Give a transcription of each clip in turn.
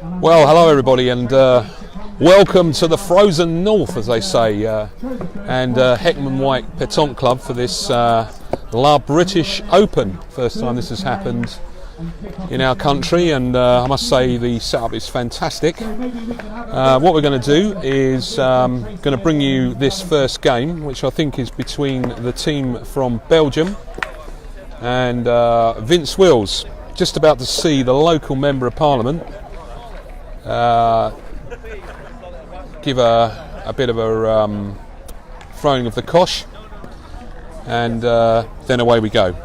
Well, hello everybody, and welcome to the frozen north, as they say, and Heckman White Pétanque Club for this La British Open. First time this has happened in our country, and I must say the setup is fantastic. What we're going to do is going to bring you this first game, which I think is between the team from Belgium and Vince Wills. Just about to see the local Member of Parliament give a bit of a throwing of the kosh, and then away we go.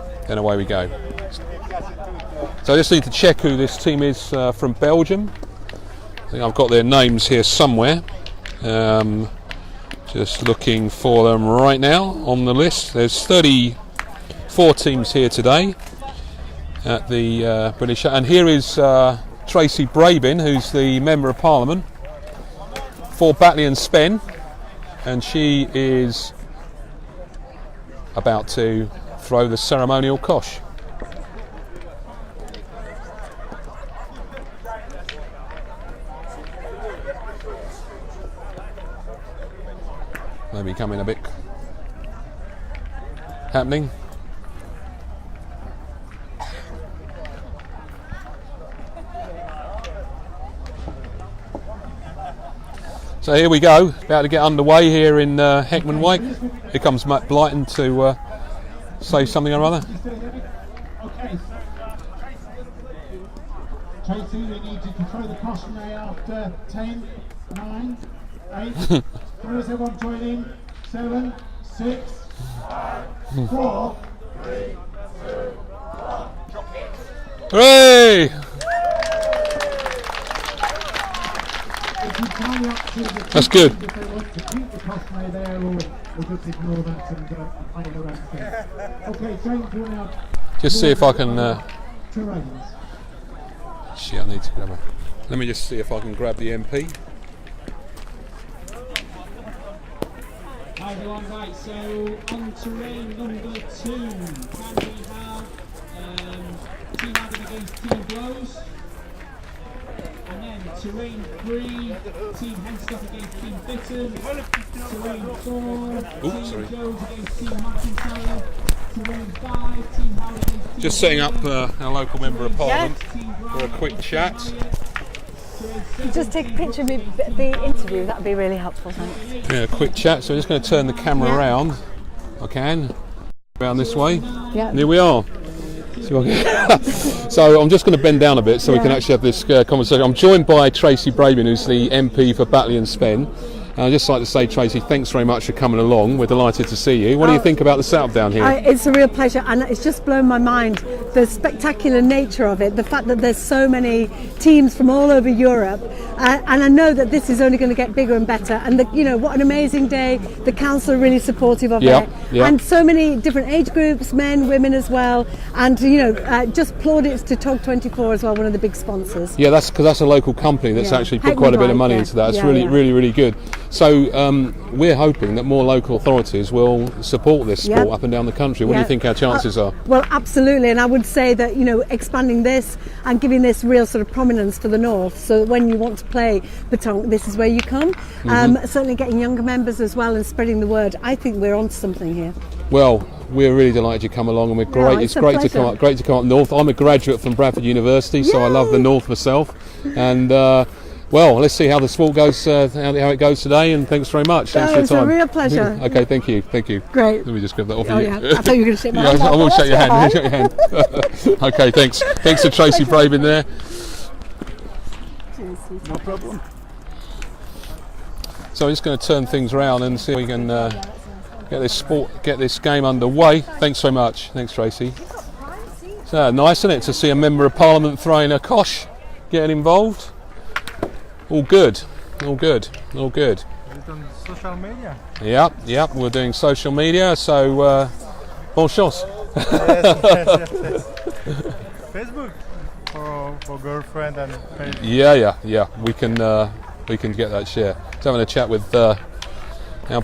So I just need to check who this team is from Belgium. I think I've got their names here somewhere. Just looking for them right now on the list. There's 34 teams here today at the British, and here is Tracy Brabin, who's the Member of Parliament for Batley and Spen, and she is about to throw the ceremonial kosh. Maybe coming a bit happening. So here we go, about to get underway here in Heckman White. Here comes Matt Blyton to say something or other. Okay. Tracy, we need you to throw the caution after 10, 9, 8. Where is everyone joining? 7, 6, 5, 4, 3, 2, 1. Hooray! That's good. Just see if I can. Shit, I need to grab her. Let me just see if I can grab the MP. Hi everyone, right, so on terrain number 2, can we have Team Adam against Team Blows? And then terrain 3, Team Henstock against Team Bitten. Terrain 4, Team Jones against Team McIntyre. Terrain 5, Team Howard against Team Just setting up our local Member of Parliament for a quick chat. Just take a picture of me, the interview, that would be really helpful, thanks. Yeah, a quick chat, so I'm just going to turn the camera around. I can. Around this way. Yeah. And here we are. So I'm just going to bend down a bit so we can actually have this conversation. I'm joined by Tracy Brabin, who's the MP for Batley and Spen. And I'd just like to say, Tracy, thanks very much for coming along. We're delighted to see you. What do you think about the setup down here? It's a real pleasure, and it's just blown my mind, the spectacular nature of it, the fact that there's so many teams from all over Europe, and I know that this is only going to get bigger and better, and what an amazing day. The council are really supportive of it, and so many different age groups, men, women as well, and just plaudits to Tog24 as well, one of the big sponsors. Yeah, that's because that's a local company that's actually put quite a bit of money into that. It's really good. So we're hoping that more local authorities will support this sport up and down the country. What do you think our chances are? Well, absolutely, and I would say that expanding this and giving this real sort of prominence for the north, so that when you want to play Pétanque, this is where you come. Certainly getting younger members as well and spreading the word. I think we're onto something here. Well, we're really delighted you come along, and we're great. It's great to come up north. I'm a graduate from Bradford University, so I love the north myself, and. Well, let's see how the sport goes, how it goes today, and thanks very much. Thanks for your time. It's a real pleasure. Okay, thank you. Great. Let me just grab that off you. Yeah. I thought you were going to shake my hand. I will shake your hand. Okay, thanks. Thanks to Tracy Brabin there. No problem. So I'm just going to turn things around and see if we can get this game underway. Thanks so much. Thanks, Tracy. So nice, isn't it, to see a Member of Parliament throwing a kosh, getting involved. All good. Is it on social media? Yep, we're doing social media, so bon chance. Yes. Facebook for girlfriend and Facebook. Yeah, we can get that share. Just having a chat with our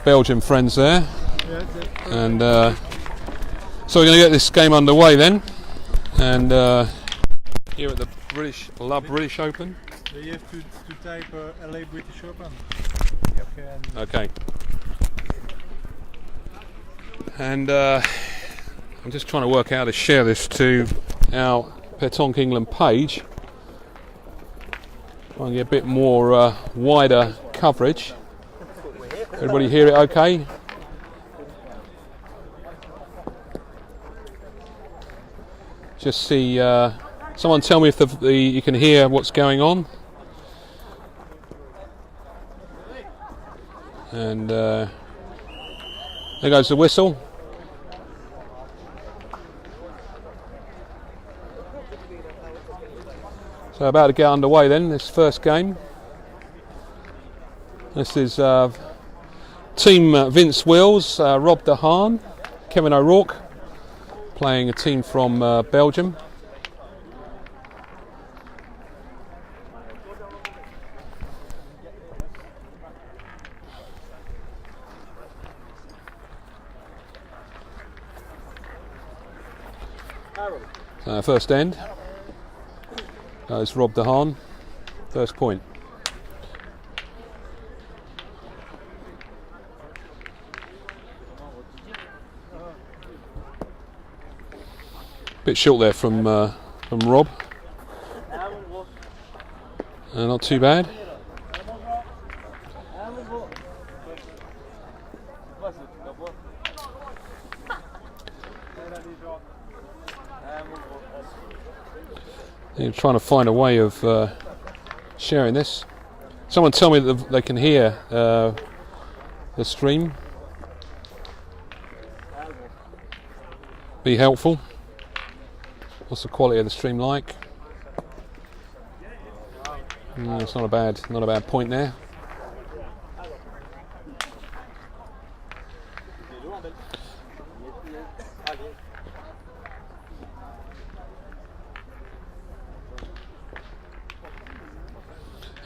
Belgian friends there, and so we're going to get this game underway then, and here at the British Open. You have to type LA British Open. Okay. And I'm just trying to work out how to share this to our Pétanque England page. Try and get a bit more wider coverage. Everybody hear it okay? Just see, someone tell me if you can hear what's going on. And there goes the whistle. So about to get underway then, this first game. This is Team Vince Wills, Rob de Haan, Kevin O'Rourke, playing a team from Belgium. First end. It's Rob de Haan, first point. Bit short there from Rob. Not too bad. You're trying to find a way of sharing this. Someone tell me that they can hear the stream. Be helpful. What's the quality of the stream like? It's not a bad point there.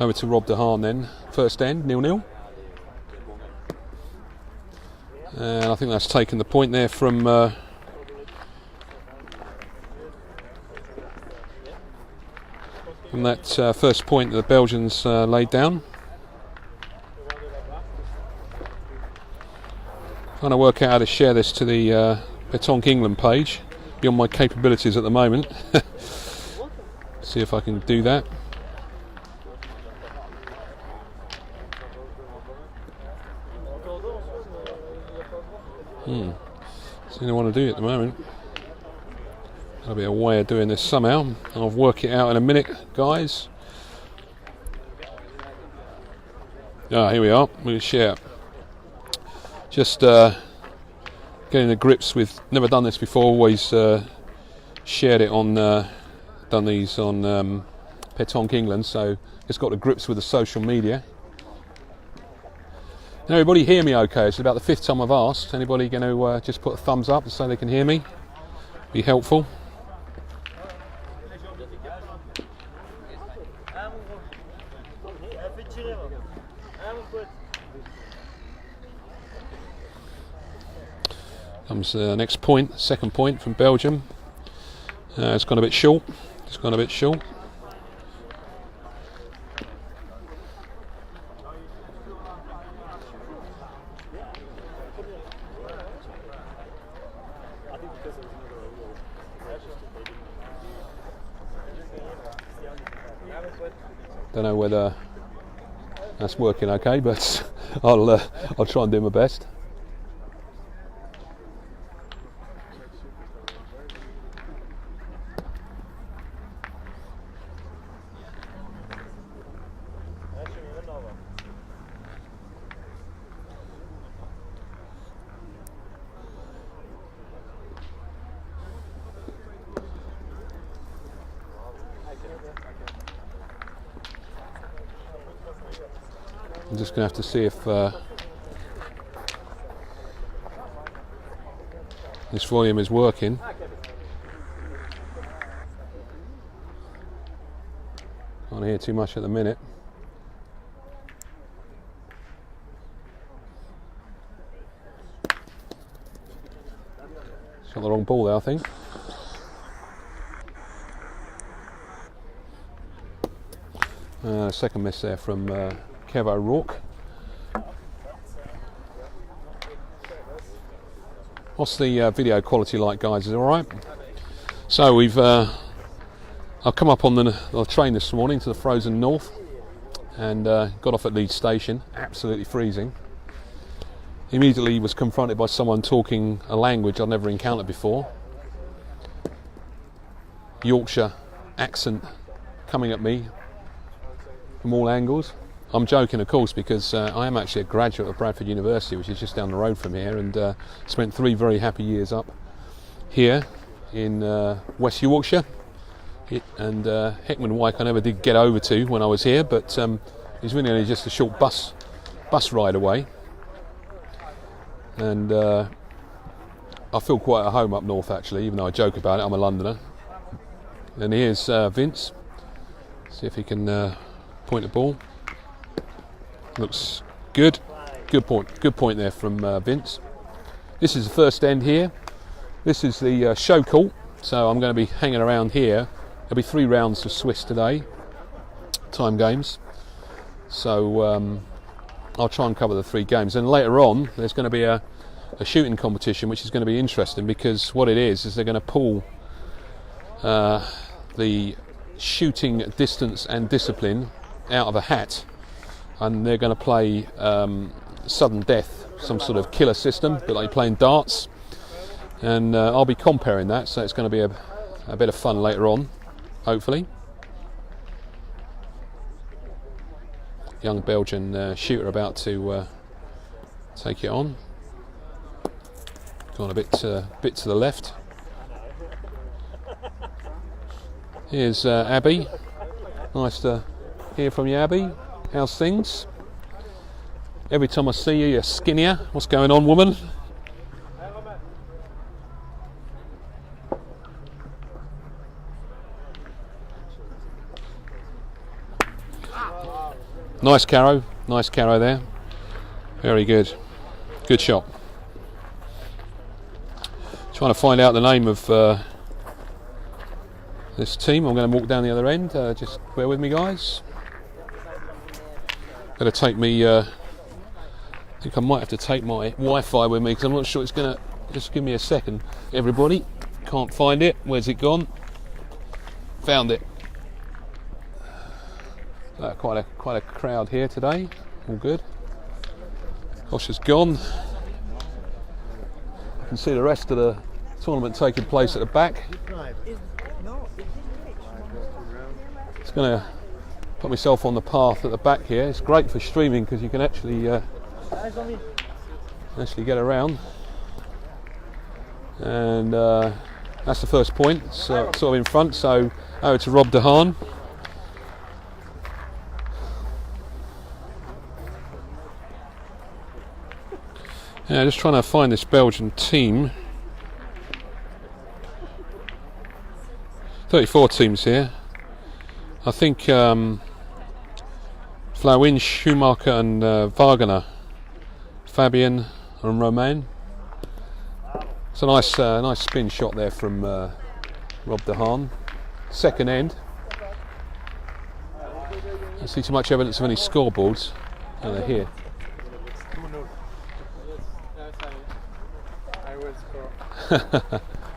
Over to Rob de Haan then. First end, 0-0. And I think that's taken the point there from that first point that the Belgians laid down. Trying to work out how to share this to the Pétanque England page. Beyond my capabilities at the moment. See if I can do that. Something I want to do at the moment. There'll be a way of doing this somehow. I'll work it out in a minute, guys. Here we are. We'll share. Just getting the grips with. Never done this before. Always shared it on. Done these on Pétanque England. So just got the grips with the social media. Can everybody hear me okay? It's about the 5th time I've asked. Anybody going to just put a thumbs up so they can hear me? Be helpful. Comes the next point, second point from Belgium. It's gone a bit short. Don't know whether that's working okay, but I'll try and do my best. I'm just going to have to see if this volume is working. Can't hear too much at the minute. Shot the wrong ball there, I think. Second miss there from Kev O'Rourke. What's the video quality like, guys? Is it alright? So I've come up on the train this morning to the frozen north and got off at Leeds station, absolutely freezing. Immediately was confronted by someone talking a language I'd never encountered before. Yorkshire accent coming at me from all angles. I'm joking, of course, because I am actually a graduate of Bradford University, which is just down the road from here, and spent 3 very happy years up here in West Yorkshire. And Heckman Wyke I never did get over to when I was here, but it's really only just a short bus ride away. And I feel quite at home up north, actually, even though I joke about it. I'm a Londoner. And here's Vince. See if he can point the ball. Looks good. Good point there from Vince. This is the first end here. This is the show court, so I'm going to be hanging around here. There'll be 3 rounds of Swiss today, time games. So I'll try and cover the 3 games. And later on, there's going to be a shooting competition, which is going to be interesting, because what it is they're going to pull the shooting distance and discipline out of a hat, and they're going to play sudden death, some sort of killer system, but like playing darts. And I'll be comparing that, so it's going to be a bit of fun later on, hopefully. Young Belgian shooter about to take it on. Gone a bit to the left. Here's Abby. Nice to hear from you, Abby. How's things? Every time I see you, you're skinnier. What's going on, woman? Nice carrow there. Very good. Good shot. Trying to find out the name of this team. I'm going to walk down the other end. Just bear with me, guys. Better take me. I think I might have to take my Wi-Fi with me, because I'm not sure it's going to. Just give me a second, everybody. Can't find it. Where's it gone? Found it. Quite a crowd here today. All good. Kosh is gone. You can see the rest of the tournament taking place at the back. It's going to put myself on the path at the back here. It's great for streaming, because you can actually get around. And that's the first point, so sort of in front. So over to Rob de Haan. Yeah, just trying to find this Belgian team. 34 teams here. I think Flauwin, Schumacher and Wagener, Fabian and Romain. It's a nice spin shot there from Rob de Haan. Second end. Don't see too much evidence of any scoreboards. Oh, they're here.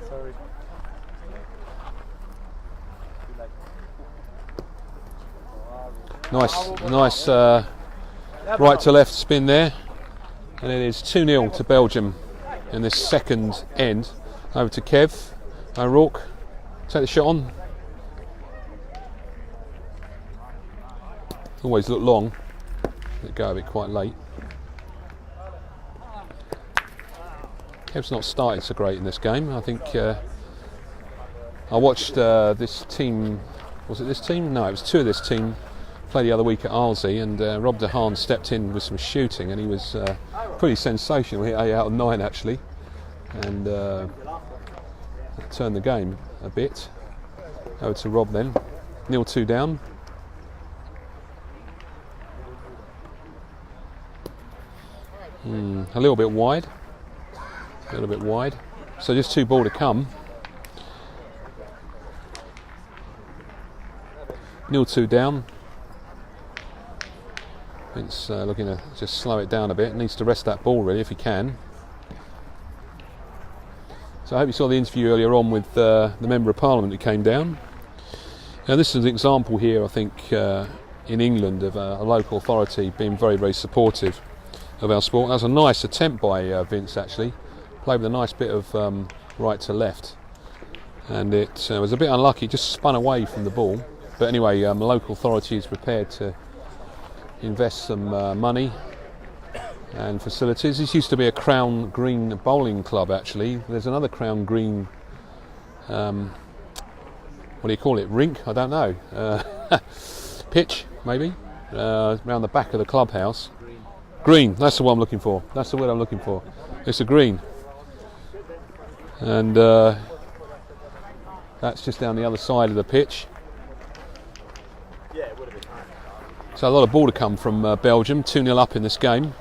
Sorry. Nice right to left spin there, and it is 2-0 to Belgium in this second end. Over to Kev O'Rourke. Take the shot on. Always look long. Let go of it quite late. Kev's not started so great in this game. I think I watched this team. Was it this team? No, it was 2 of this team play the other week at Arlesey, and Rob de Haan stepped in with some shooting, and he was pretty sensational. He hit 8 out of 9 actually, and turned the game a bit. Over to Rob then. 0-2 down. A little bit wide. So just 2 ball to come. 0-2 down. Vince looking to just slow it down a bit. Needs to rest that ball really if he can. So I hope you saw the interview earlier on with the Member of Parliament who came down. Now this is an example here, I think, in England of a local authority being very, very supportive of our sport. That was a nice attempt by Vince actually. Played with a nice bit of right to left. And it was a bit unlucky, just spun away from the ball. But anyway, the local authority is prepared to invest some money and facilities. This used to be a Crown Green bowling club actually. There's another Crown Green, what do you call it, rink? I don't know. Pitch maybe, around the back of the clubhouse. Green, that's the one I'm looking for. That's the word I'm looking for. It's a green. And that's just down the other side of the pitch. So a lot of ball to come from Belgium, 2-0 up in this game.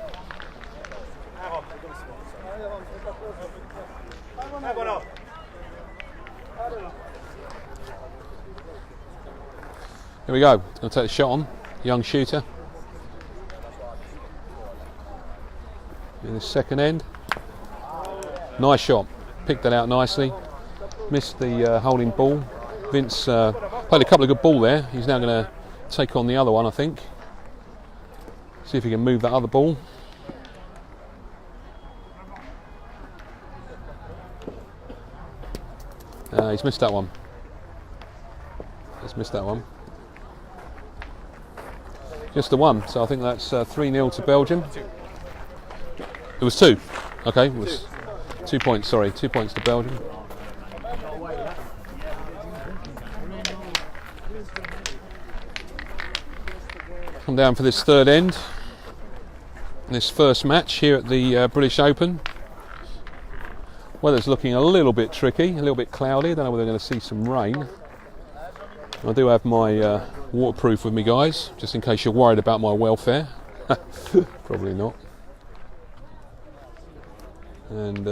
Here we go, going to take the shot on, young shooter. In the second end. Nice shot, picked that out nicely. Missed the holding ball. Vince played a couple of good ball there. He's now going to take on the other one, I think. See if he can move that other ball. He's missed that one. He's missed that one. Just the one, so I think that's 3-0 to Belgium. It was 2. Okay, it was 2 points, sorry, 2 points to Belgium. Come down for this third end. This first match here at the British Open. Weather's looking a little bit tricky, a little bit cloudy. I don't know whether we're going to see some rain. I do have my waterproof with me, guys, just in case you're worried about my welfare. Probably not. And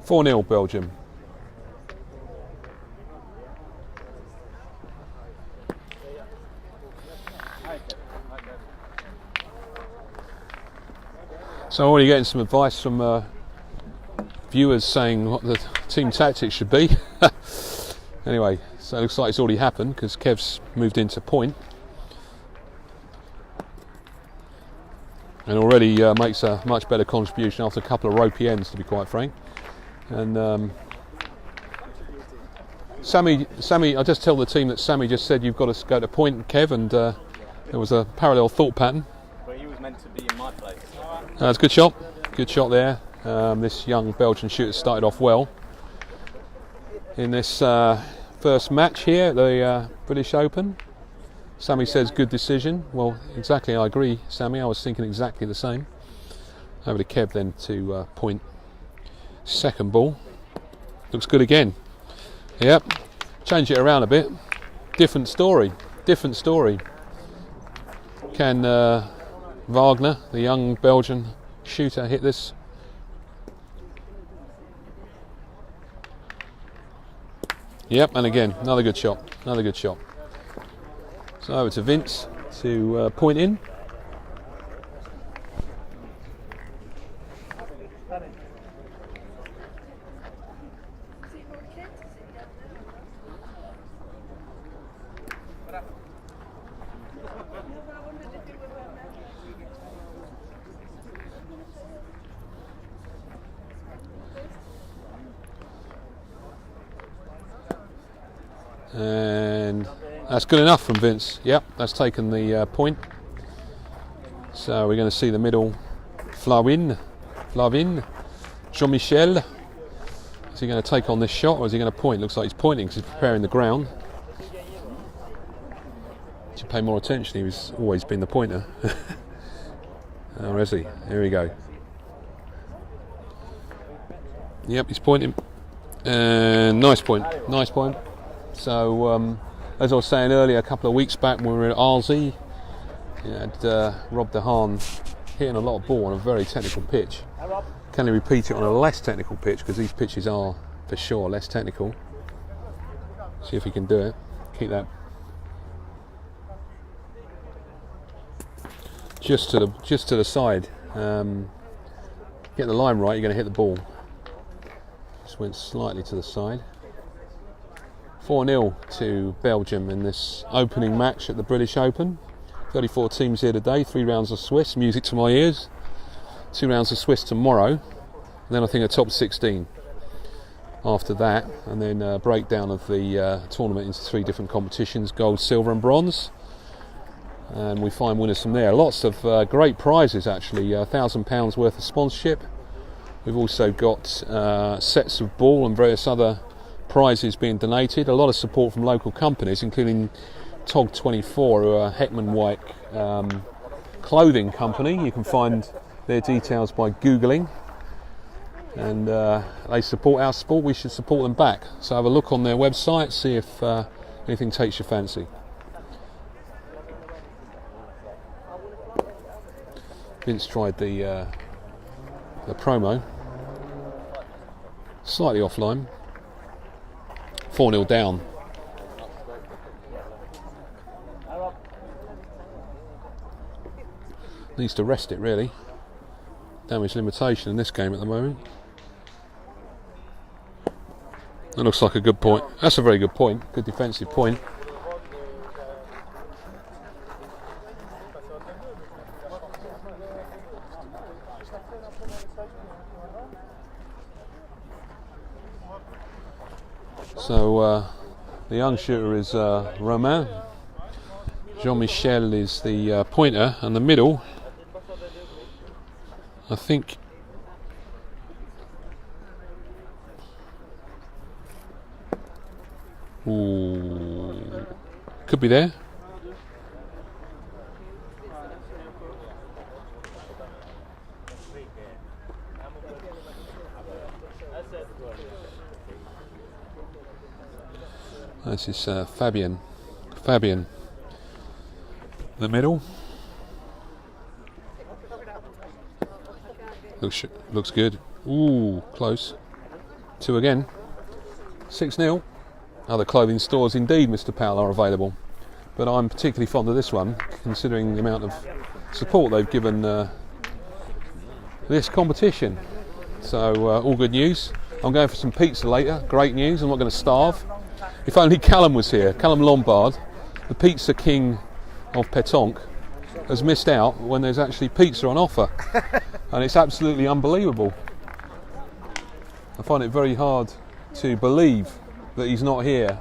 4-0 Belgium. So I'm already getting some advice from viewers saying what the team tactics should be. Anyway, so it looks like it's already happened because Kev's moved into point. And already makes a much better contribution after a couple of ropey ends, to be quite frank. And Sammy, I just tell the team that Sammy just said you've got to go to point, Kev, and there was a parallel thought pattern. But he was meant to be in my place. That's a good shot there. This young Belgian shooter started off well in this first match here at the British Open. Sammy says good decision. Well, exactly, I agree, Sammy. I was thinking exactly the same. Over to Kev then to point. Second ball. Looks good again. Yep. Change it around a bit. Different story. Different story. Can Wagener, the young Belgian shooter, hit this? Yep, and again, another good shot. Another good shot. So over to Vince to point in. And that's good enough from Vince. Yep, that's taken the point. So we're going to see the middle. Flavin, Jean-Michel. Is he going to take on this shot or is he going to point? Looks like he's pointing because he's preparing the ground. Should pay more attention. He's always been the pointer. Oh, is he? Here we go. Yep, he's pointing. And nice point. Nice point. So, as I was saying earlier, a couple of weeks back when we were at Arzy, he had Rob de Haan hitting a lot of ball on a very technical pitch. Can he repeat it on a less technical pitch? Because these pitches are, for sure, less technical. See if he can do it. Keep that. just to the side. Get the line right, you're going to hit the ball. Just went slightly to the side. 4-0 to Belgium in this opening match at the British Open. 34 teams here today, 3 rounds of Swiss, music to my ears. 2 rounds of Swiss tomorrow, and then I think a top 16 after that, and then a breakdown of the tournament into 3 different competitions, gold, silver and bronze, and we find winners from there. Lots of great prizes actually, £1,000 worth of sponsorship. We've also got sets of ball and various other prizes being donated. A lot of support from local companies, including TOG24, who are Heckman White clothing company. You can find their details by Googling, and they support our sport. We should support them back. So have a look on their website, see if anything takes your fancy. Vince tried the promo, slightly offline. 4-0 down. Needs to rest it really. Damage limitation in this game at the moment. That looks like a good point. That's a very good point. Good defensive point. So the young shooter is Romain. Jean-Michel is the pointer, and the middle, I think, could be there. This is Fabian. The middle. Looks good. Ooh, close. 2 again. 6-0. Other clothing stores indeed, Mr. Powell, are available. But I'm particularly fond of this one, considering the amount of support they've given this competition. So all good news. I'm going for some pizza later. Great news. I'm not going to starve. If only Callum was here. Callum Lombard, the pizza king of Pétanque, has missed out when there's actually pizza on offer. And it's absolutely unbelievable. I find it very hard to believe that he's not here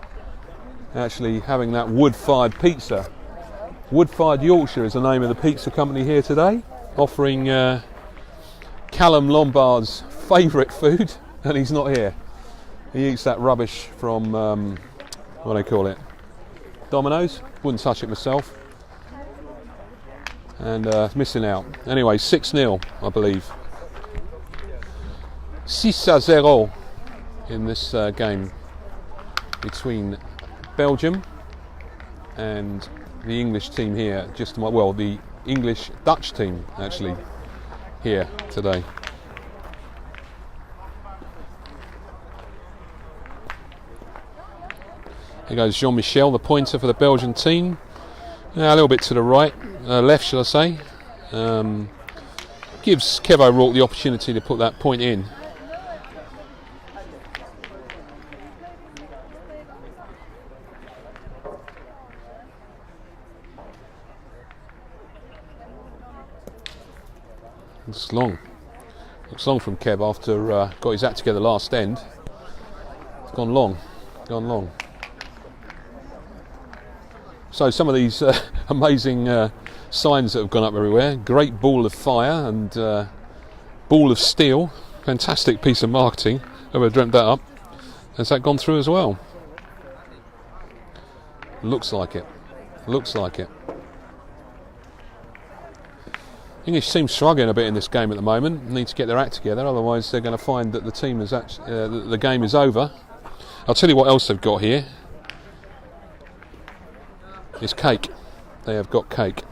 actually having that wood-fired pizza. Wood-Fired Yorkshire is the name of the pizza company here today, offering Callum Lombard's favourite food, and he's not here. He eats that rubbish from, what do they call it? Domino's? Wouldn't touch it myself. And missing out. Anyway, 6-0, I believe. 6-0 in this game between Belgium and the English team here. Well, the English-Dutch team actually here today. Here goes Jean-Michel, the pointer for the Belgian team. A little bit to the right, left shall I say. Gives Kev O'Rourke the opportunity to put that point in. Looks long. Looks long from Kev after got his act together last end. It's gone long. So some of these amazing signs that have gone up everywhere. Great ball of fire and ball of steel. Fantastic piece of marketing. Whoever dreamt that up. Has that gone through as well? Looks like it. English team struggling a bit in this game at the moment. Need to get their act together, otherwise they're going to find that the team is the game is over. I'll tell you what else they've got here. It's cake. They have got cake.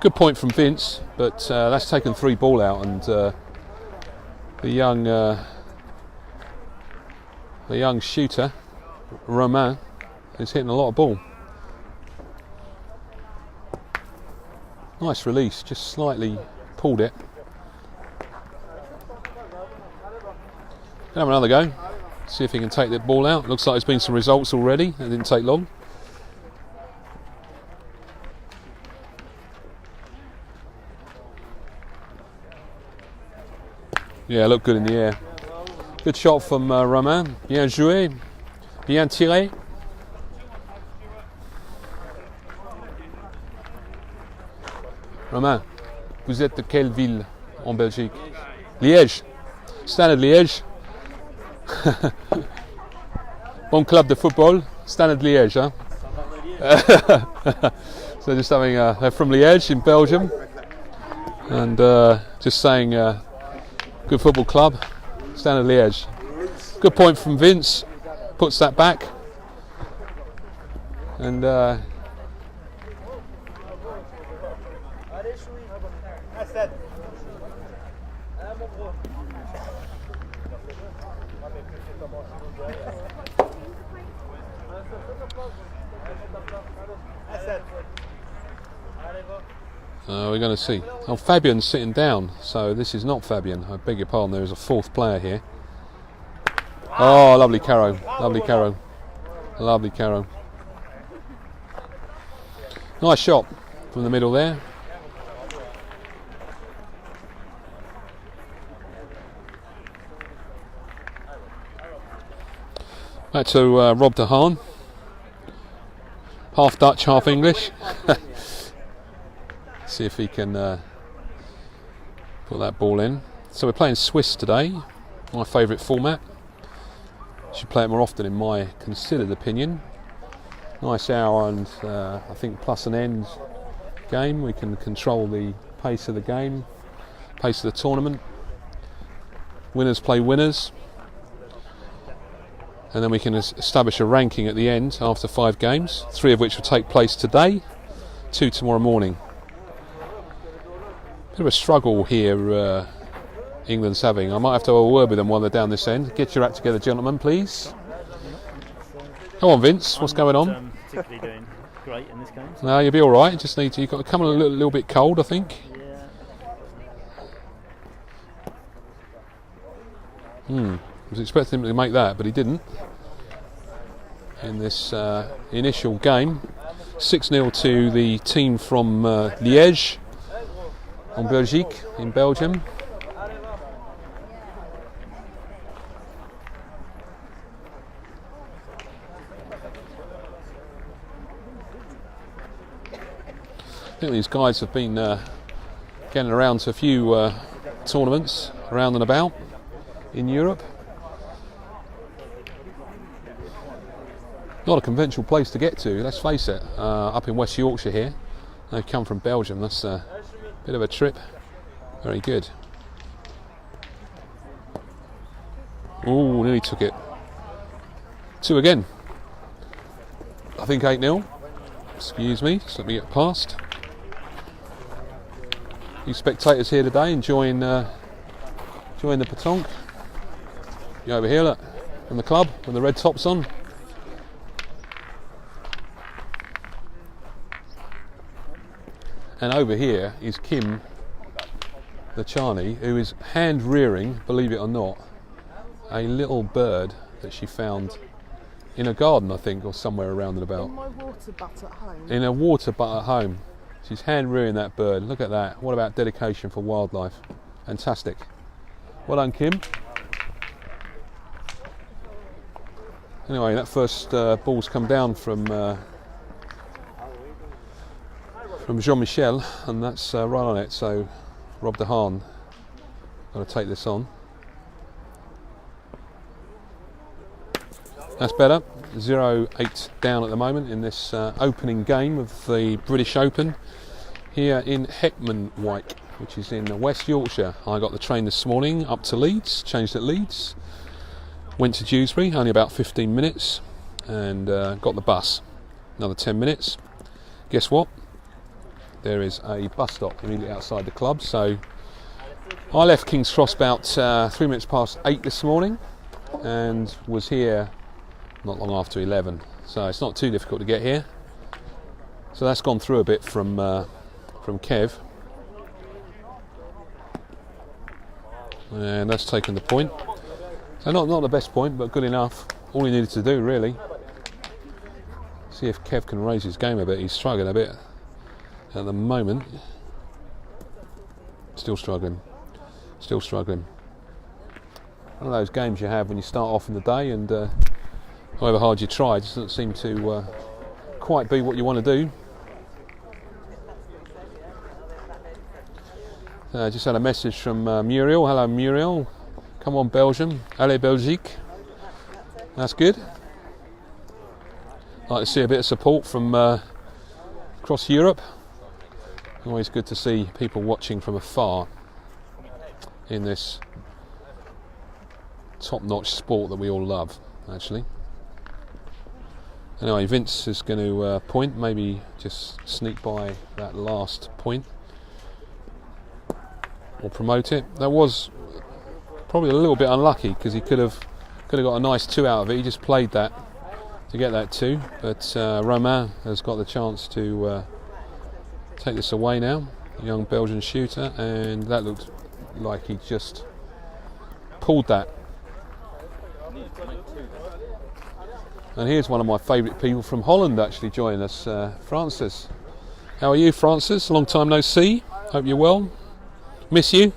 Good point from Vince, but that's taken 3 ball out, and the young shooter Romain is hitting a lot of ball. Nice release, just slightly pulled it. Gonna have another go, see if he can take that ball out. Looks like there's been some results already, it didn't take long. Yeah, looked good in the air. Good shot from Romain, bien joué, bien tiré. Romain, vous êtes de quelle ville en Belgique? Liège. Standard Liège. Bon club de football. Standard Liège, huh? So just having they're from Liège in Belgium, and just saying good football club, Standard Liège. Good point from Vince. Puts that back, and. We're going to see. Oh, Fabian's sitting down, so this is not Fabian. I beg your pardon, there is a fourth player here. Oh, lovely carrow, lovely carrow, lovely carrow. Nice shot from the middle there. Back to Rob de Haan. Half Dutch, half English. See if he can put that ball in. So we're playing Swiss today, my favourite format. Should play it more often in my considered opinion. Nice hour and I think plus an end game. We can control the pace of the game, pace of the tournament. Winners play winners. And then we can establish a ranking at the end after 5 games, 3 of which will take place today, 2 tomorrow morning. Bit of a struggle here England's having. I might have to have a word with them while they're down this end. Get your act together, gentlemen, please. Come on, Vince, what's going on? I'm particularly doing great in this game. No, you'll be all right. Just need to. You've got to come a little bit cold, I think. Yeah. I was expecting him to make that, but he didn't. In this initial game, 6-0 to the team from Liège, en Belgique, in Belgium. I think these guys have been getting around to a few tournaments around and about in Europe. Not a conventional place to get to, let's face it, up in West Yorkshire here. They've come from Belgium, that's a bit of a trip. Very good. Ooh, nearly took it. 2 again. I think 8-0. Excuse me, just let me get past. You spectators here today enjoying the Pétanque. You over here, look, in the club with the red tops on. And over here is Kim, the Charney, who is hand rearing, believe it or not, a little bird that she found in a garden, I think, or somewhere around and about. In my water butt at home. In a water butt at home. She's hand rearing that bird. Look at that. What about dedication for wildlife? Fantastic. Well done, Kim. Anyway, that first ball's come down from Jean-Michel, and that's right on it. So Rob de Haan got to take this on. That's better. 0-8 down at the moment in this opening game of the British Open here in Heckmondwike, which is in West Yorkshire. I got the train this morning up to Leeds, changed at Leeds, went to Dewsbury, only about 15 minutes, and got the bus. Another 10 minutes. Guess what? There is a bus stop immediately outside the club, so I left King's Cross about 3 minutes past 8 this morning and was here not long after 11, so it's not too difficult to get here. So that's gone through a bit from from Kev. And that's taken the point. So not the best point, but good enough. All he needed to do, really. See if Kev can raise his game a bit. He's struggling a bit at the moment. Still struggling. Still struggling. One of those games you have when you start off in the day, and however hard you try, it just doesn't seem to quite be what you want to do. Just had a message from Muriel. Hello, Muriel. Come on, Belgium. Allez, Belgique. That's good. Like to see a bit of support from across Europe. Always good to see people watching from afar in this top-notch sport that we all love, actually. Anyway, Vince is going to point, maybe just sneak by that last point or promote it. That was probably a little bit unlucky because he could have got a nice 2 out of it. He just played that to get that 2, but Romain has got the chance to take this away now, young Belgian shooter, and that looked like he just pulled that. And here's one of my favourite people from Holland actually joining us, Francis. How are you, Francis? Long time no see. Hope you're well. Miss you.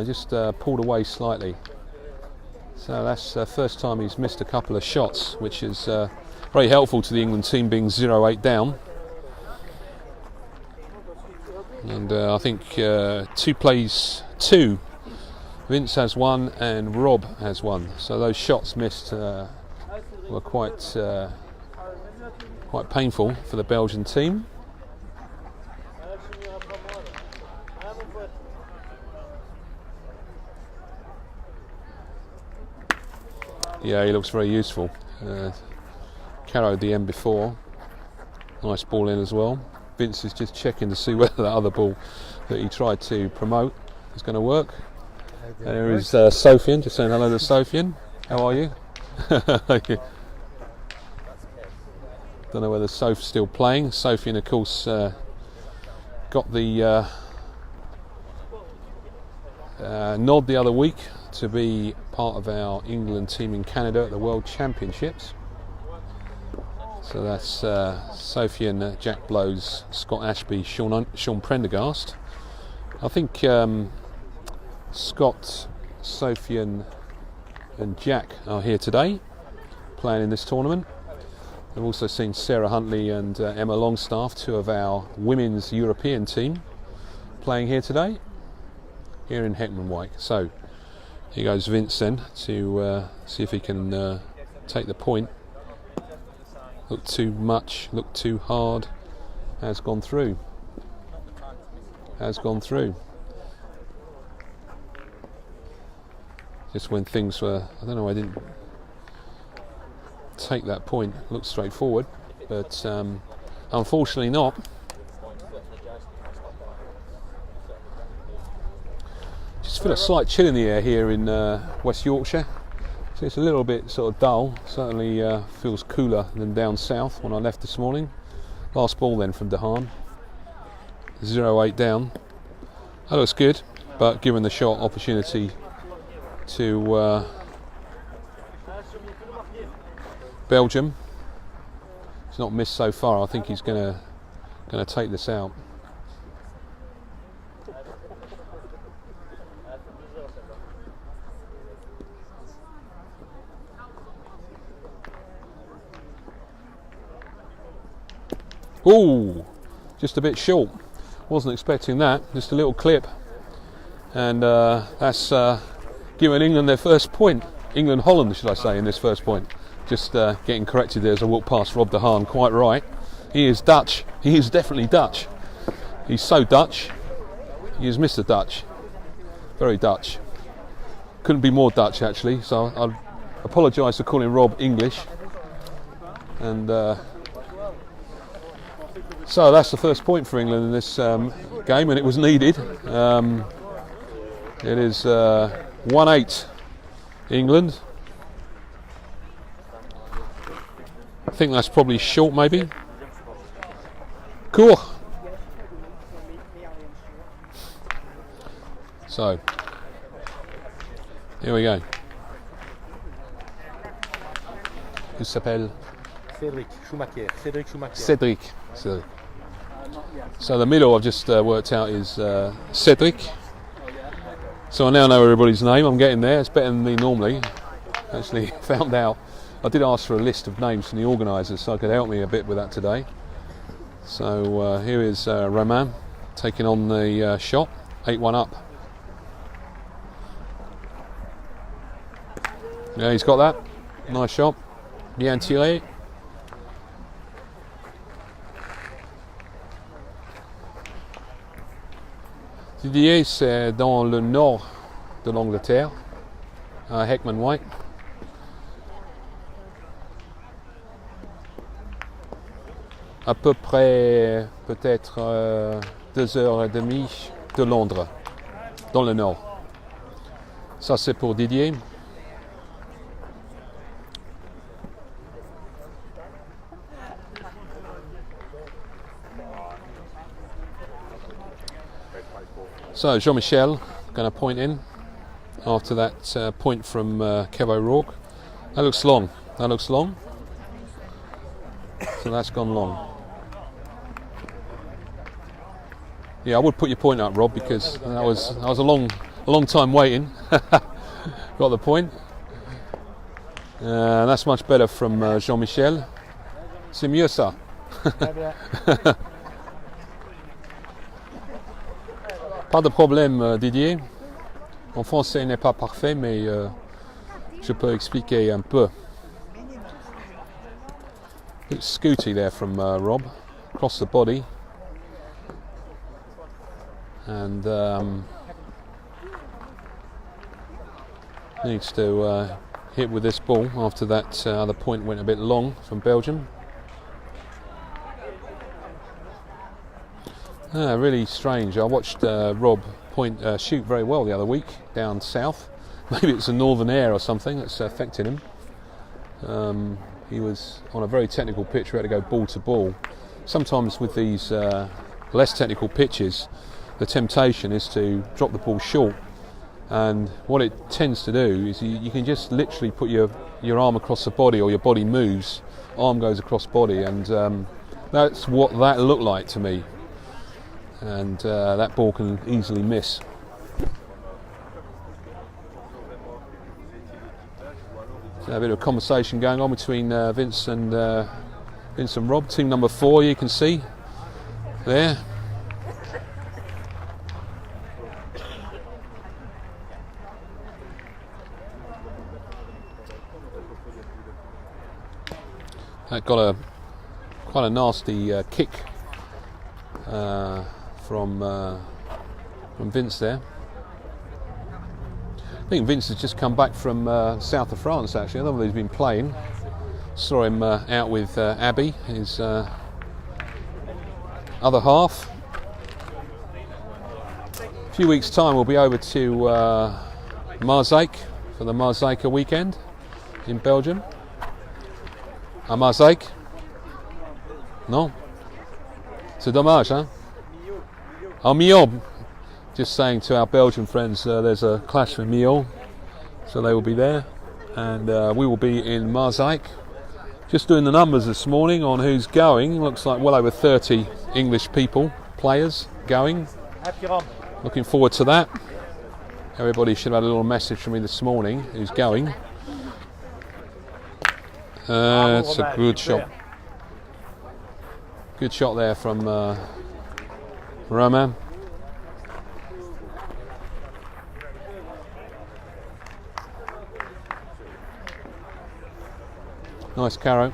Just pulled away slightly. So that's the first time he's missed a couple of shots, which is very helpful to the England team being 0-8 down. And I think 2 plays 2. Vince has 1 and Rob has 1. So those shots missed were quite painful for the Belgian team. Yeah, he looks very useful. Carried the end before. Nice ball in as well. Vince is just checking to see whether that other ball that he tried to promote is going to work. And there is Sofian, just saying hello to Sofian. How are you? Don't know whether Soph's still playing. Sofian, of course, got the nod the other week to be part of our England team in Canada at the World Championships. So that's Sofian, Jack Blows, Scott Ashby, Sean Prendergast. I think Scott, Sofian and Jack are here today playing in this tournament. I've also seen Sarah Huntley and Emma Longstaff, 2 of our women's European team, playing here today, here in Heckman White. So here goes Vince then to see if he can take the point. Looked too much, looked too hard, has gone through. Has gone through. Just when things were, I don't know, I didn't take that point. Looked straightforward, but unfortunately not. Just feel a slight chill in the air here in West Yorkshire. So it's a little bit sort of dull. Certainly feels cooler than down south when I left this morning. Last ball then from Haan. 0-8 down. That looks good, but given the shot opportunity to Belgium, he's not missed so far. I think he's going to take this out. Ooh, just a bit short. Wasn't expecting that. Just a little clip, and that's giving England their first point. England-Holland, should I say, in this first point. Just getting corrected there as I walk past Rob de Haan. Quite right. He is Dutch. He is definitely Dutch. He's so Dutch. He is Mr. Dutch. Very Dutch. Couldn't be more Dutch actually. So I apologise for calling Rob English. And so that's the first point for England in this game, and it was needed. It is 1-8 England. I think that's probably short, maybe. Court. So, here we go. Who s'appelle? Cédric Schumacher. Cédric Schumacher. Cédric. Cédric. So the middle I've just worked out is Cédric. So I now know everybody's name. I'm getting there. It's better than me normally. Actually found out. I did ask for a list of names from the organisers so I could help me a bit with that today. So here is Romain taking on the shot. 8-1 up. Yeah, he's got that. Nice shot. Bien tiré. Didier, c'est dans le nord de l'Angleterre, à Heckman White. À peu près, peut-être 2h30 de Londres, dans le nord. Ça, c'est pour Didier. So Jean-Michel going to point in after that point from Kev O'Rourke. That looks long. That looks long. So that's gone long. Yeah, I would put your point up, Rob, because that was a long time waiting. Got the point. That's much better from Jean-Michel. C'est mieux ça. Pas de problème, Didier. Mon français n'est pas parfait, mais je peux expliquer un peu. Bit scooty there from Rob, across the body, and needs to hit with this ball after that other point went a bit long from Belgium. Really strange. I watched Rob shoot very well the other week down south. Maybe it's a northern air or something that's affecting him. He was on a very technical pitch, we had to go ball to ball. Sometimes with these less technical pitches, the temptation is to drop the ball short. And what it tends to do is you can just literally put your arm across the body, or your body moves, arm goes across body, and that's what that looked like to me. And that ball can easily miss. So a bit of conversation going on between Vince and Rob. Team number 4, you can see there. That got quite a nasty kick from Vince there. I think Vince has just come back from south of France actually. I don't know whether he's been playing. Saw him out with Abby, his other half. A few weeks' time we'll be over to Marseille for the Marseille weekend in Belgium. À Marseille? Non? C'est dommage, hein? Oh, Mion. Just saying to our Belgian friends, there's a clash with Mion, so they will be there, and we will be in Marseille. Just doing the numbers this morning on who's going. Looks like well over 30 English players going. Looking forward to that. Everybody should have had a little message from me this morning who's going. It's a good shot. Good shot there from Romain. Nice carrow.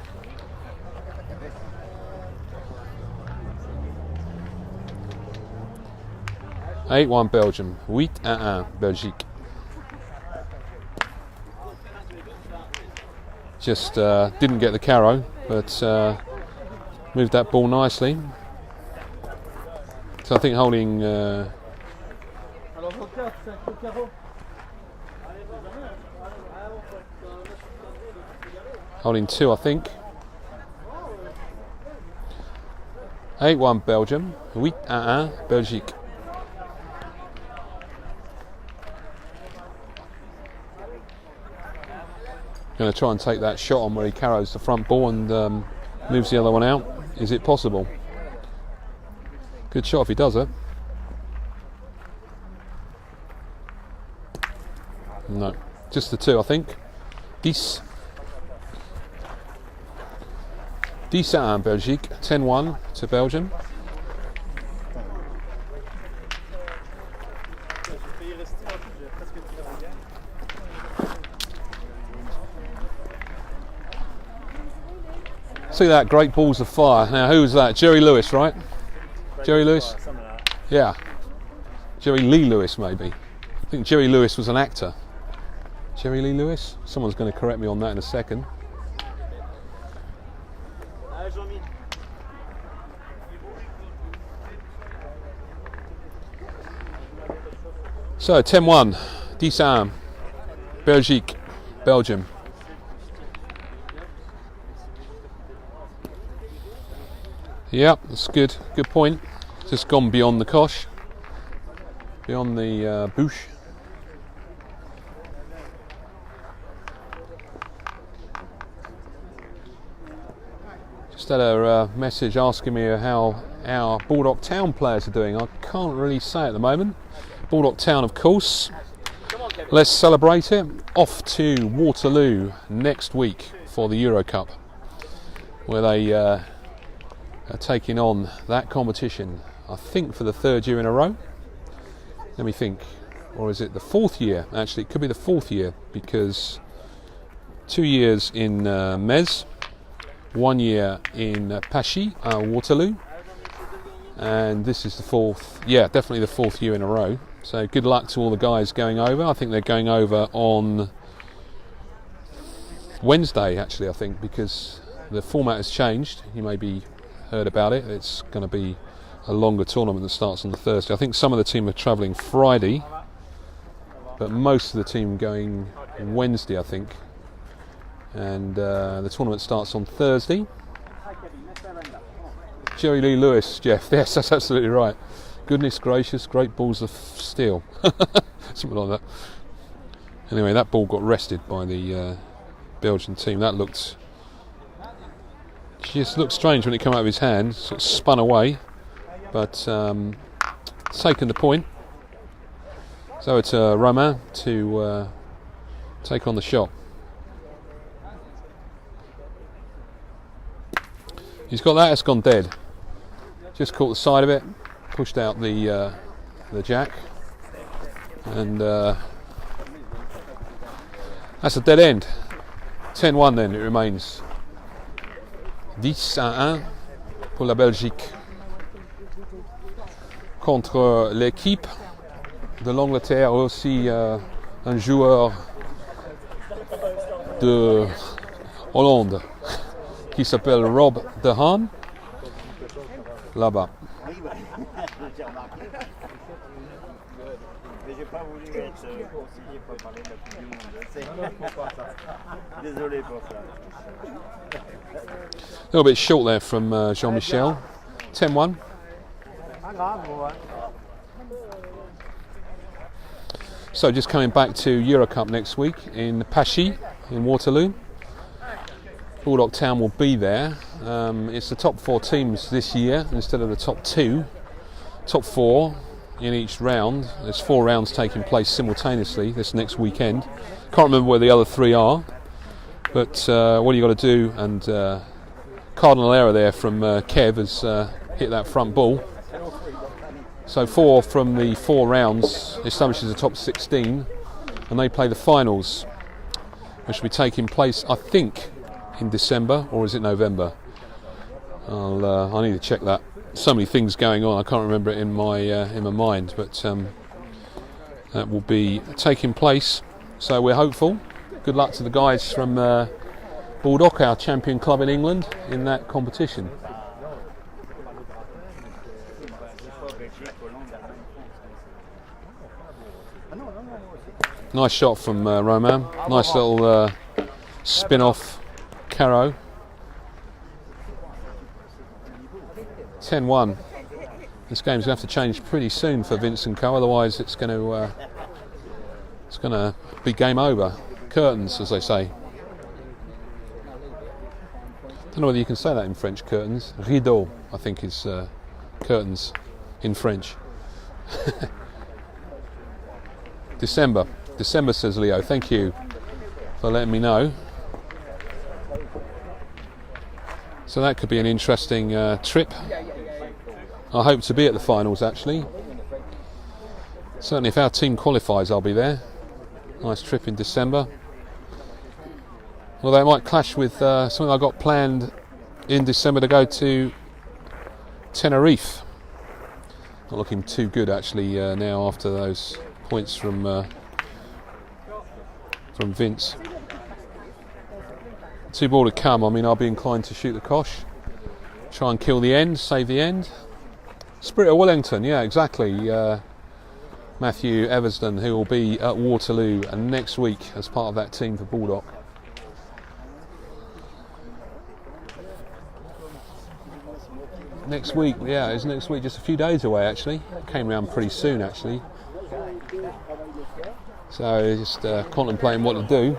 (8-1 Belgium, 8-1 Belgique. Just didn't get the carrow, but moved that ball nicely. So I think holding holding 2, I think. 8-1 Belgium. 8-1 Belgique. Going to try and take that shot on where he carrows the front ball and moves the other one out. Is it possible? Good shot if he does it. No, just the two, I think. 10. 10-1 Belgique. 10-1 to Belgium. See that, great balls of fire. Now, who was that? Jerry Lewis, right? Jerry Lewis? Yeah. Jerry Lee Lewis, maybe. I think Jerry Lewis was an actor. Jerry Lee Lewis? Someone's going to correct me on that in a second. So, 10-1. 10-1. Belgique. Belgium. Yep, that's good. Good point. Just gone beyond the cosh, beyond the bush. Just had a message asking me how our Baldock Town players are doing. I can't really say at the moment. Baldock Town, of course. Let's celebrate it. Off to Waterloo next week for the Euro Cup, where they are taking on that competition, I think for the 3rd year in a row. Let me think. Or is it the 4th year? Actually, it could be the 4th year, because 2 years in Metz, 1 year in Paschy, Waterloo, and this is the 4th. Yeah, definitely the 4th year in a row. So good luck to all the guys going over. I think they're going over on Wednesday, actually, I think, because the format has changed. You may be heard about it. It's going to be a longer tournament that starts on the Thursday. I think some of the team are travelling Friday, but most of the team going Wednesday, I think. And the tournament starts on Thursday. Jerry Lee Lewis, Jeff. Yes, that's absolutely right. Goodness gracious, great balls of steel. Something like that. Anyway, that ball got wrested by the Belgian team. That just looked strange when it came out of his hand. Sort of spun away, but taken the point. So it's Romain to take on the shot. He's got that. It's gone dead. Just caught the side of it, pushed out the jack, and that's a dead end. 10-1 then it remains. 10-1 pour la Belgique contre l'équipe de l'Angleterre, aussi un joueur de Hollande qui s'appelle Rob de Haan, là-bas. Désolé pour ça. A little bit short there from Jean-Michel. 10-1. So just coming back to Euro Cup next week in Paschy in Waterloo. Baldock Town will be there. It's the top 4 teams this year instead of the top 2. Top 4 in each round. There's 4 rounds taking place simultaneously this next weekend. Can't remember where the other 3 are, but what you got to do, and cardinal error there from Kev has hit that front ball. So 4 from the 4 rounds establishes the top 16, and they play the finals, which will be taking place, I think, in December, or is it November? I need to check that. So many things going on, I can't remember it in my mind, but that will be taking place. So we're hopeful. Good luck to the guys from Baldock, our champion club in England, in that competition. Nice shot from Romain. Nice little spin-off carrow. 10-1. This game's going to have to change pretty soon for Vince and Co. Otherwise, it's going to be game over. Curtains, as they say. Don't know whether you can say that in French. Curtains. Rideau, I think, is curtains in French. December, says Leo. Thank you for letting me know. So that could be an interesting trip. I hope to be at the finals, actually. Certainly if our team qualifies, I'll be there. Nice trip in December. Although it might clash with something I got planned in December to go to Tenerife. Not looking too good, actually, now after those points from Vince. 2 ball to come. I mean, I'll be inclined to shoot the cosh, try and kill the end, save the end. Spirit of Wellington, yeah, exactly. Matthew Eversden, who will be at Waterloo and next week as part of that team for Baldock. Next week, yeah, it's next week, just a few days away actually. Came around pretty soon actually. So just contemplating what to do.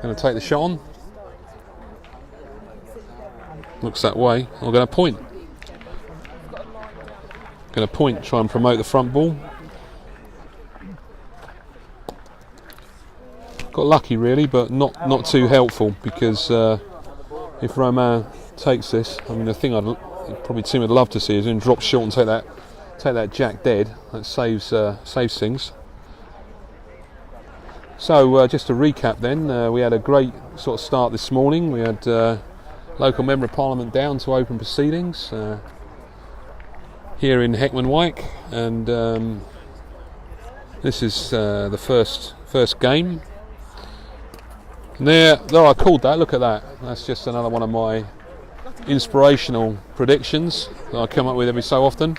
Going to take the shot on. Looks that way. I'm going to point. Going to point, try and promote the front ball. Got lucky really, but not too helpful, because if Romain takes this, I mean the thing probably team would love to see is him drop short and take that jack dead. That saves things. So just to recap then, we had a great sort of start this morning. We had local Member of Parliament down to open proceedings here in Heckman-Wyke, and this is the first game. And there I called that. Look at that. That's just another one of my inspirational predictions that I come up with every so often.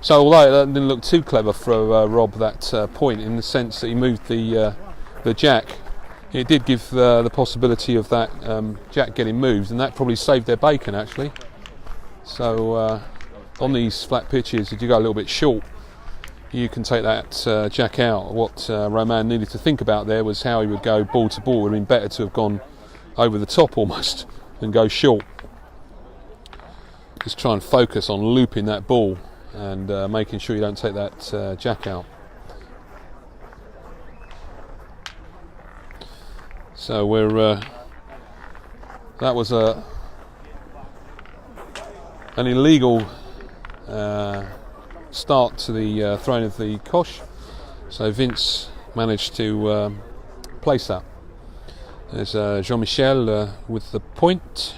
So although that didn't look too clever for Rob, that point, in the sense that he moved the jack, it did give the possibility of that jack getting moved, and that probably saved their bacon actually. So on these flat pitches, if you go a little bit short, you can take that jack out. What Romain needed to think about there was how he would go ball to ball. It would have been better to have gone over the top almost than go short. Just try and focus on looping that ball and making sure you don't take that jack out. So that was an illegal start to the throwing of the cosh. So Vince managed to place that. There's Jean-Michel with the point.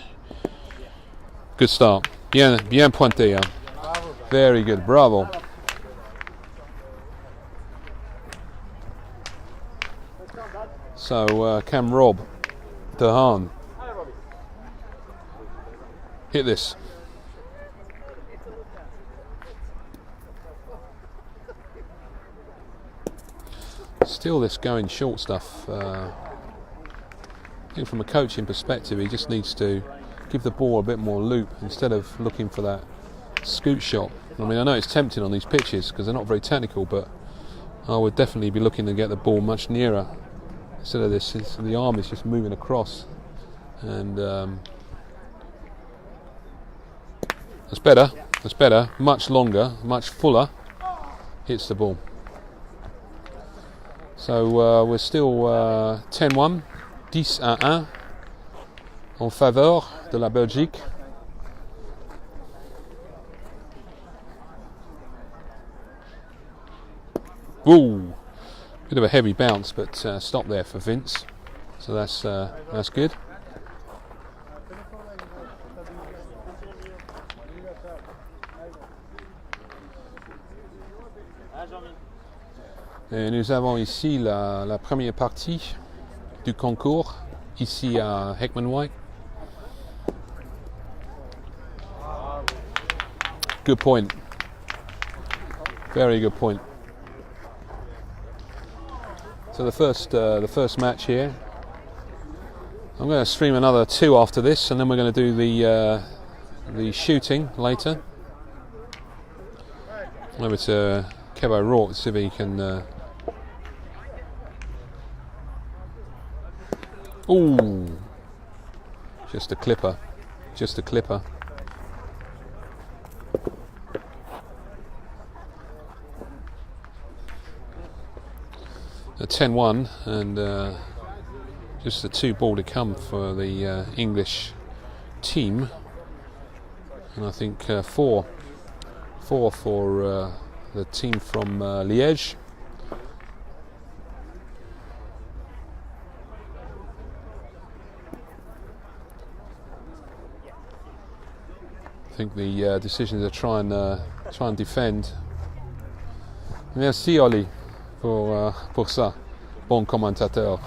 Good start. Bien pointé. Hein. Very good, bravo. So Cam Rob to Haan. Hit this. Still this going short stuff. I think from a coaching perspective, he just needs to give the ball a bit more loop instead of looking for that scoot shot. I mean, I know it's tempting on these pitches because they're not very technical, but I would definitely be looking to get the ball much nearer. Instead of this, the arm is just moving across, and that's better. That's better. Much longer, much fuller. Hits the ball. So we're still 10-1, 10-1 en faveur de la Belgique. Ooh, bit of a heavy bounce, but stop there for Vince. So that's good. Et nous avons ici la première partie du concours, ici à Heckman-Wyke. Good point. Very good point. So the first match here. I'm going to stream another 2 after this, and then we're going to do the the shooting later. Over to Kevo Rourke, see if he can. Ooh, just a clipper, just a clipper. A 10-1, and just a 2-ball to come for the English team, and I think 4 for the team from Liège. I think the decision is to try and defend. Merci Oli pour ça, bon commentateur.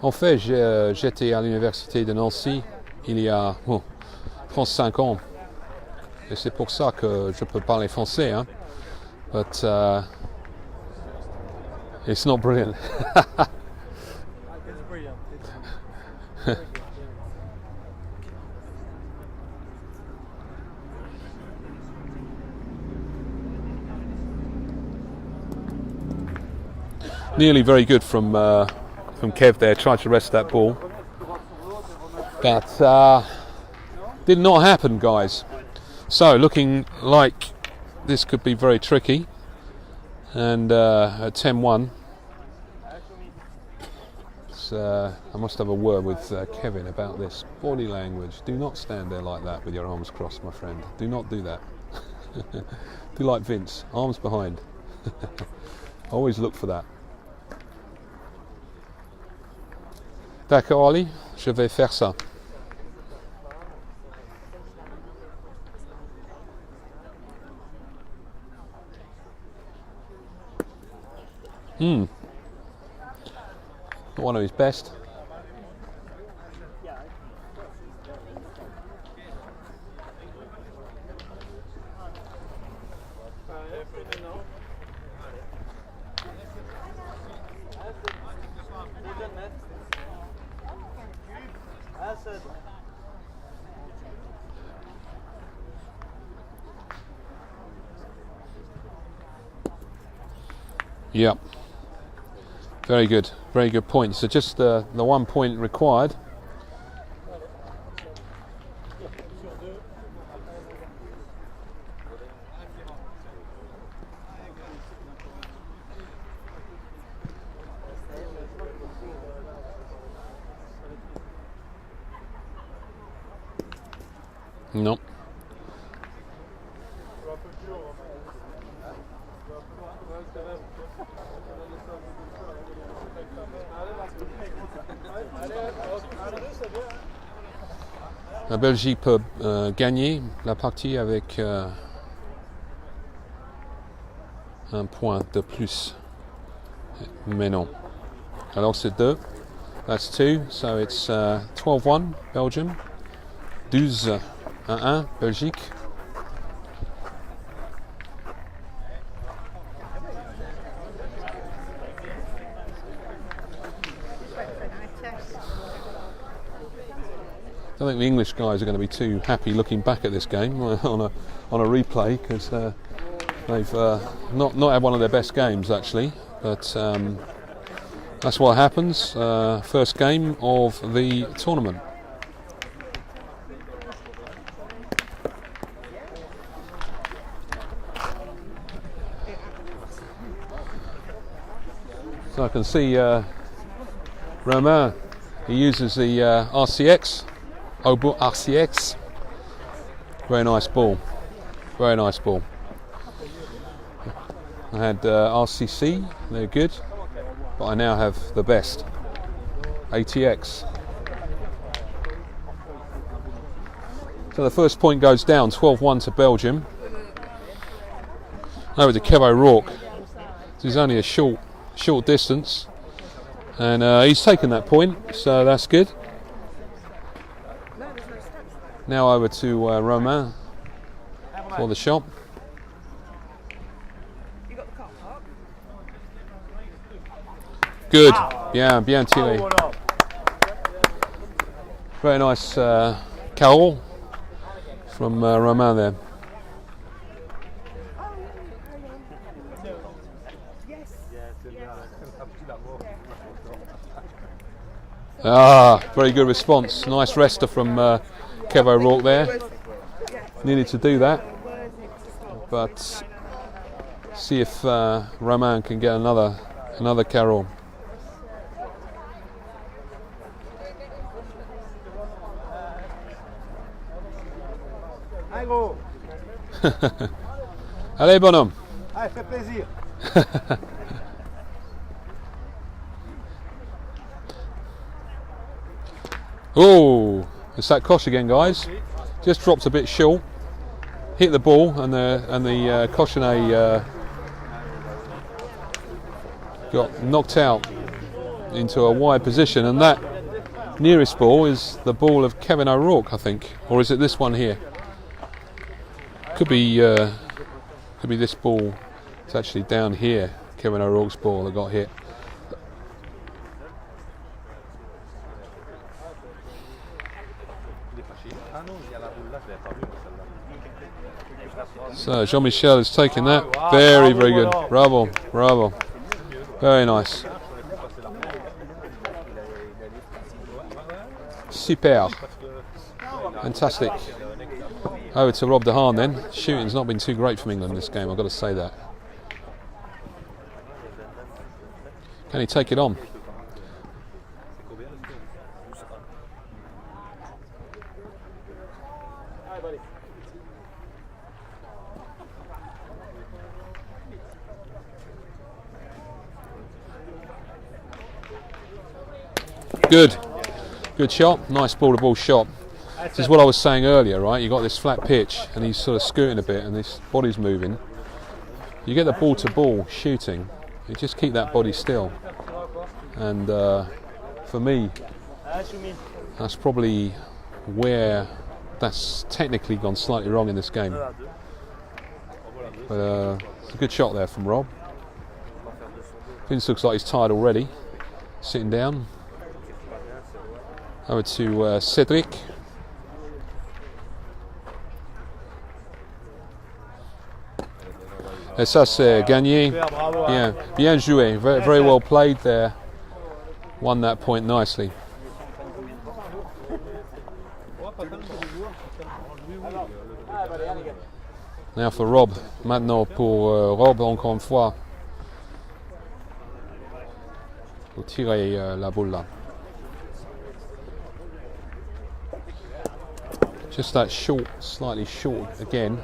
En fait, j'étais à l'université de Nancy il y a 35 ans, et c'est pour ça que je peux parler français, hein. But it's not brilliant. It's brilliant. Nearly very good from Kev there, tried to rest that ball, but did not happen, guys. So looking like this could be very tricky, and at 10-1, I must have a word with Kevin about this body language. Do not stand there like that with your arms crossed, my friend. Do not do that. Do like Vince, arms behind. Always look for that. D'accord Ali, je vais faire ça. Not one of his best. Yeah, very good point. So just the 1 point required. No. La Belgique peut gagner la partie avec un point de plus, mais non. Alors c'est 2, that's 2, so it's 12-1 Belgium, 12-1 Belgique. I don't think the English guys are going to be too happy looking back at this game on a replay, because they've not had one of their best games actually. But that's what happens. First game of the tournament. So I can see Romain. He uses the RCX. RCX. Very nice ball. Very nice ball. I had RCC, they're good, but I now have the best. ATX. So the first point goes down, 12-1 to Belgium. Over to Kevo Rourke. This is only a short distance, and he's taken that point, so that's good. Now over to Romain for the shot. You got the car park? Good. Bien tiré. Very nice carol from Romain there. Very good response. Nice rester from Kev O'Rourke there. Needed to do that, but see if Romain can get another carol. Allez, bonhomme. Allez, fait plaisir. Oh, it's that Kosh again, guys. Just dropped a bit short, hit the ball, and the Cochonnet got knocked out into a wide position, and that nearest ball is the ball of Kevin O'Rourke, I think, or is it this one here? Could be this ball. It's actually down here, Kevin O'Rourke's ball that got hit. So Jean-Michel has taken that. Very good. Bravo. Very nice. Super. Fantastic. Over to Rob de Haan then. Shooting's not been too great from England this game, I've got to say that. Can he take it on? Good shot, nice ball to ball shot. This is what I was saying earlier, right? You got this flat pitch and he's sort of scooting a bit and this body's moving. You get the ball to ball shooting, you just keep that body still. And for me, that's probably where that's technically gone slightly wrong in this game. But it's a good shot there from Rob. Vince looks like he's tired already, sitting down. Over to Cedric. Et ça c'est gagné. Bien joué. Very well played there. Won that point nicely. Now for Rob. Maintenant pour Rob encore une fois. Pour tirer la boule là. Just that short, slightly short again,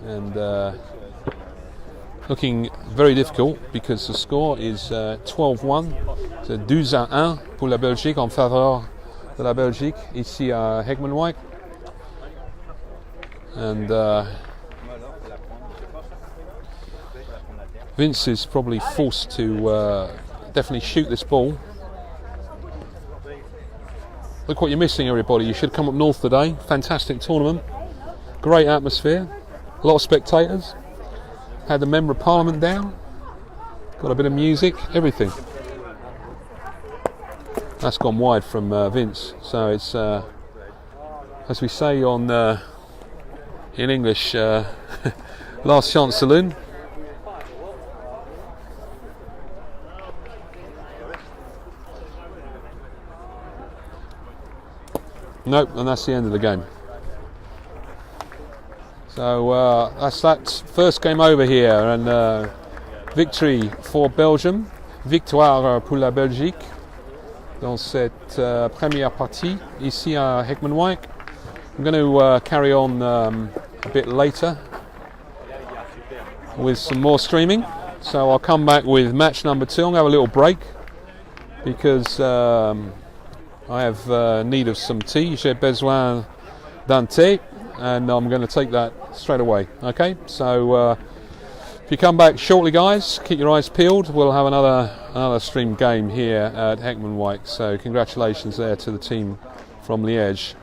and looking very difficult because the score is 12-1, c'est 2-1 pour la Belgique en faveur de la Belgique ici à Heckman-White, and Vince is probably forced to definitely shoot this ball. Look what you're missing, everybody. You should come up north today. Fantastic tournament. Great atmosphere. A lot of spectators. Had the Member of Parliament down. Got a bit of music. Everything. That's gone wide from Vince. So it's, as we say on in English, last chance saloon. Nope, and that's the end of the game. So that's that first game over here, and victory for Belgium, victoire pour la Belgique dans cette première partie ici à Heckman-White. I'm going to carry on a bit later with some more streaming, so I'll come back with match number 2. I'm going to have a little break because I have need of some tea. J'ai besoin d'un thé, and I'm going to take that straight away. Okay, so if you come back shortly, guys, keep your eyes peeled. We'll have another stream game here at Heckman-White. So congratulations there to the team from Liège.